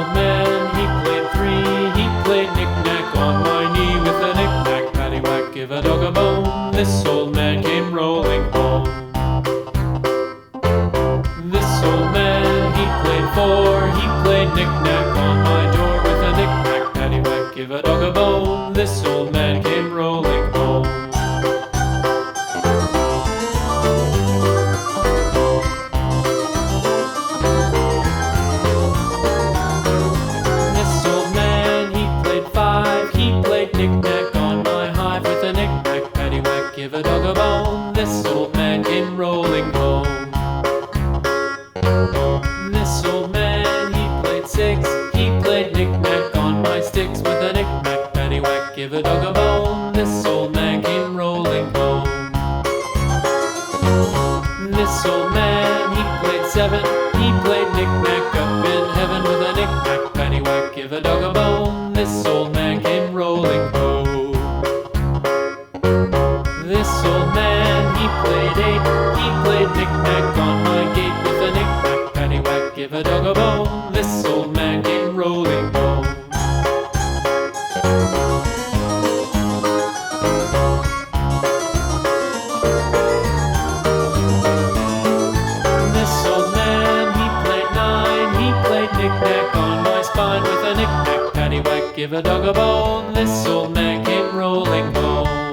old man, he played three. He played knick-knack on my knee with a knick-knack, paddywhack, give a dog a bone. This old man came rolling home. This old man, he played four. He played knick-knack on my door with a knick-knack, paddywhack, give a dog a bone. This old man came rolling home. This old man, he played five. He played knick-knack on my hive with a knick-knack, paddywhack, give a dog a bone. This old man came rolling home. This old man, he played six. He played knick-knack on my sticks with a knick-knack, paddywhack, give a dog a bone. This old man came rolling home. This old man, he played seven. He played knick-knack up in heaven with a knick-knack, paddywhack, give a dog a bone. This old man came rolling home. This old man, he played eight. He played knick-knack on my gate with a knick-knack, paddywhack, give a dog a bone. This old man came rolling home. This old man, he played nine. He played knick-knack on my spine with a knick-knack, paddywhack, give a dog a bone. This old man came rolling home.